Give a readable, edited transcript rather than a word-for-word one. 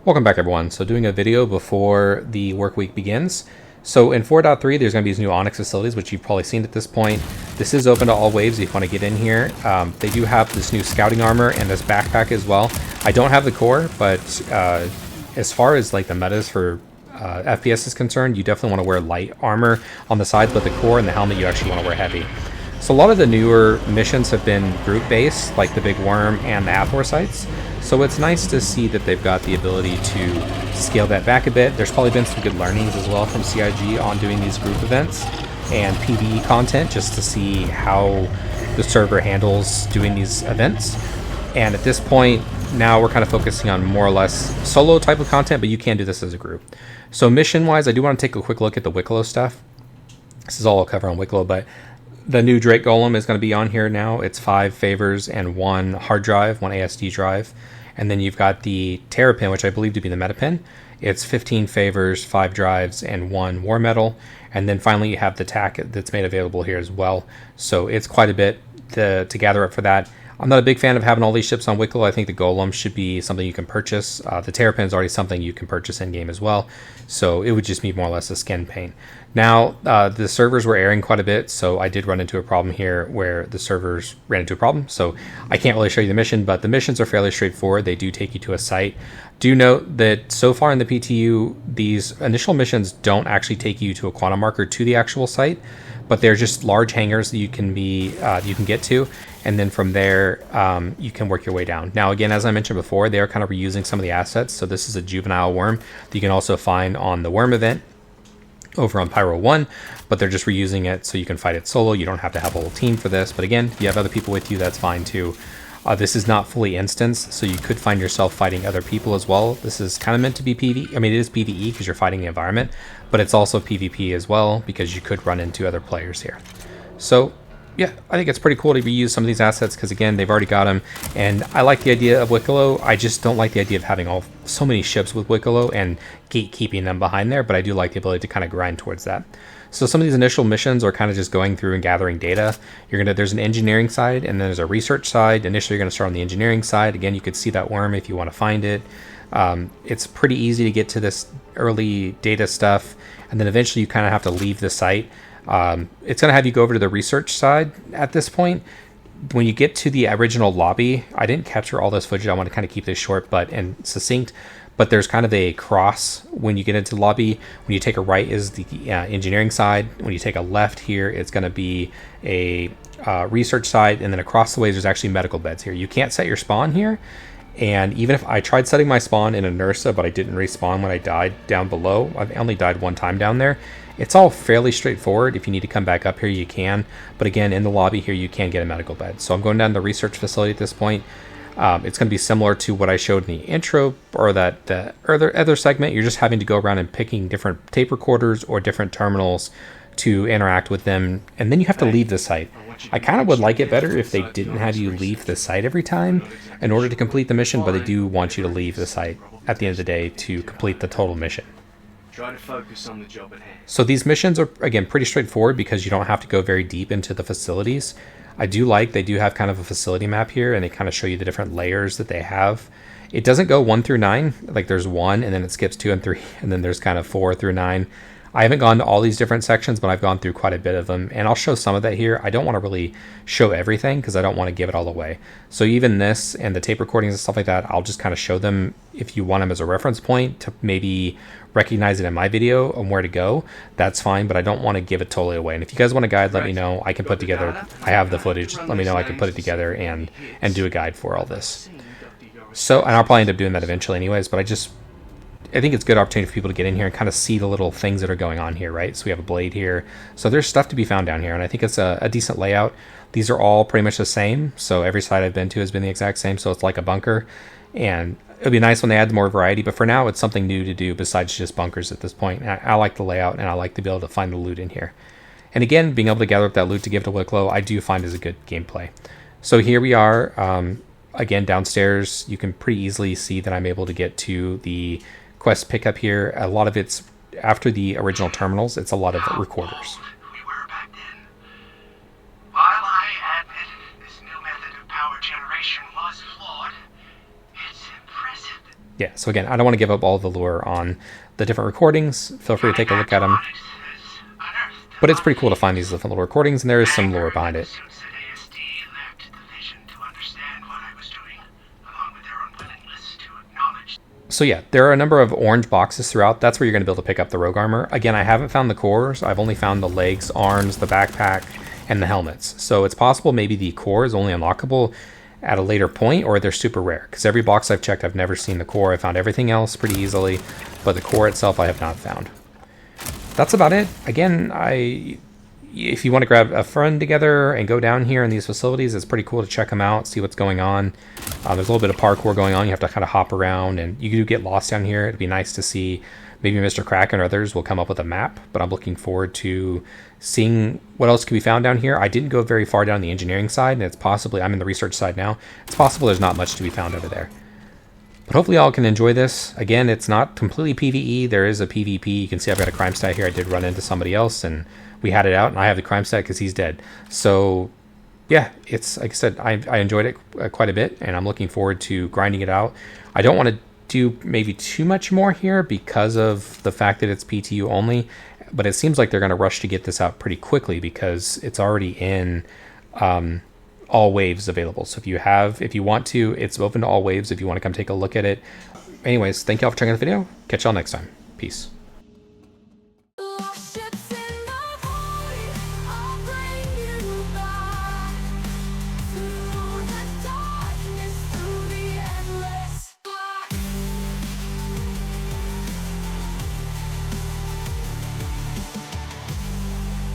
Welcome back, everyone. So doing a video before the work week begins. So in 4.3, there's going to be these new Onyx Facilities, which you've probably seen at this point. This is open to all waves if you want to get in here. They do have this new scouting armor and this backpack as well. I don't have the core, but as far as like the metas for FPS is concerned, you definitely want to wear light armor on the sides, but the core and the helmet you actually want to wear heavy. So a lot of the newer missions have been group-based, like the Big Worm and the Hathor sites. So it's nice to see that they've got the ability to scale that back a bit. There's probably been some good learnings as well from CIG on doing these group events and PvE content, just to see how the server handles doing these events. And at this point, now we're kind of focusing on more or less solo type of content, but you can do this as a group. So mission-wise, I do want to take a quick look at the Wicklow stuff. This is all I'll cover on Wicklow, but the new Drake Golem is going to be on here now. It's 5 favors and 1 hard drive, 1 ASD drive. And then you've got the Terrapin, which I believe to be the meta pin. It's 15 favors, 5 drives, and 1 war metal. And then finally you have the TAC that's made available here as well. So it's quite a bit to gather up for that. I'm not a big fan of having all these ships on Wicklow. I think the Golem should be something you can purchase. The Terrapin is already something you can purchase in-game as well. So it would just be more or less a skin paint. Now, the servers were airing quite a bit, so I did run into a problem here where the servers ran into a problem. So I can't really show you the mission, but the missions are fairly straightforward. They do take you to a site. Do note that so far in the PTU, these initial missions don't actually take you to a quantum marker to the actual site, but they're just large hangars that you can get to, and then from there you can work your way down. Now again, as I mentioned before, they are kind of reusing some of the assets. So this is a juvenile worm that you can also find on the worm event over on Pyro 1, but they're just reusing it so you can fight it solo. You don't have to have a whole team for this, but again, if you have other people with you, that's fine too. This is not fully instanced, so you could find yourself fighting other people as well. This is kind of meant to be PvE. I mean, it is PvE because you're fighting the environment, but it's also PvP as well because you could run into other players here. So yeah, I think it's pretty cool to reuse some of these assets because again, they've already got them, and I like the idea of Wicklow. I just don't like the idea of having so many ships with Wicklow and gatekeeping them behind there, but I do like the ability to kind of grind towards that. So some of these initial missions are kind of just going through and gathering data. There's an engineering side and then there's a research side. Initially, you're going to start on the engineering side. Again, you could see that worm if you want to find it. It's pretty easy to get to this early data stuff, and then eventually you kind of have to leave the site. It's going to have you go over to the research side at this point. When you get to the original lobby, I didn't capture all this footage. I want to kind of keep this short and succinct, but there's kind of a cross when you get into the lobby. When you take a right is the engineering side. When you take a left here, it's going to be a research side, and then across the way there's actually medical beds here. You can't set your spawn here, and even if I tried setting my spawn in a Nursa, but I didn't respawn when I died down below. I only died one time down there. It's all fairly straightforward. If you need to come back up here, you can. But again, in the lobby here, you can get a medical bed. So I'm going down to the research facility at this point. It's going to be similar to what I showed in the intro or the other segment. You're just having to go around and picking different tape recorders or different terminals to interact with them. And then you have to leave the site. I kind of would like it better if they didn't have you leave the site every time in order to complete the mission, but they do want you to leave the site at the end of the day to complete the total mission. Try to focus on the job at hand. So these missions are, again, pretty straightforward because you don't have to go very deep into the facilities. I do like they do have kind of a facility map here, and they kind of show you the different layers that they have. It doesn't go 1 through 9. Like there's 1, and then it skips 2 and 3, and then there's kind of 4 through 9. I haven't gone to all these different sections, but I've gone through quite a bit of them, and I'll show some of that here. I don't want to really show everything because I don't want to give it all away. So even this and the tape recordings and stuff like that, I'll just kind of show them if you want them as a reference point to maybe recognize it in my video and where to go. That's fine, but I don't want to give it totally away. And if you guys want a guide, let me know. I can put together, I have the footage, let me know. I can put it together and do a guide for all this. So, and I'll probably end up doing that eventually anyways, but I think it's a good opportunity for people to get in here and kind of see the little things that are going on here, right? So we have a blade here. So there's stuff to be found down here, and I think it's a decent layout. These are all pretty much the same. So every site I've been to has been the exact same. So it's like a bunker, and it would be nice when they add more variety, but for now it's something new to do besides just bunkers at this point. And I like the layout, and I like to be able to find the loot in here. And again, being able to gather up that loot to give to Wicklow, I do find is a good gameplay. So here we are, again, downstairs. You can pretty easily see that I'm able to get to the quest pickup here. A lot of it's after the original terminals. It's a lot of recorders. We were back then. While I admit this new method of power generation was flawed, it's impressive Yeah, so again, I don't want to give up all the lure on the different recordings. Feel free to take a look at them. But it's pretty cool to find these different little recordings, and there is some lore behind it. So yeah, there are a number of orange boxes throughout. That's where you're going to be able to pick up the rogue armor. Again, I haven't found the cores. I've only found the legs, arms, the backpack, and the helmets. So it's possible maybe the core is only unlockable at a later point, or they're super rare. Because every box I've checked, I've never seen the core. I found everything else pretty easily, but the core itself I have not found. That's about it. Again, if you want to grab a friend together and go down here in these facilities, it's pretty cool to check them out, see what's going on. There's a little bit of parkour going on. You have to kind of hop around, and you do get lost down here. It'd be nice to see. Maybe Mr. Kraken or others will come up with a map, but I'm looking forward to seeing what else can be found down here. I didn't go very far down the engineering side, and it's possibly, I'm in the research side now, it's possible there's not much to be found over there. But hopefully y'all can enjoy this. Again, it's not completely PvE. There is a PvP. You can see I've got a crime stat here. I did run into somebody else, and we had it out, and I have the crime stat because he's dead. So yeah, it's like I said, I enjoyed it quite a bit, and I'm looking forward to grinding it out. I don't want to do maybe too much more here because of the fact that it's PTU only, but it seems like they're going to rush to get this out pretty quickly because it's already in all waves available. So if you want to, it's open to all waves if you want to come take a look at it. Anyways, thank y'all for checking out the video. Catch y'all next time. Peace.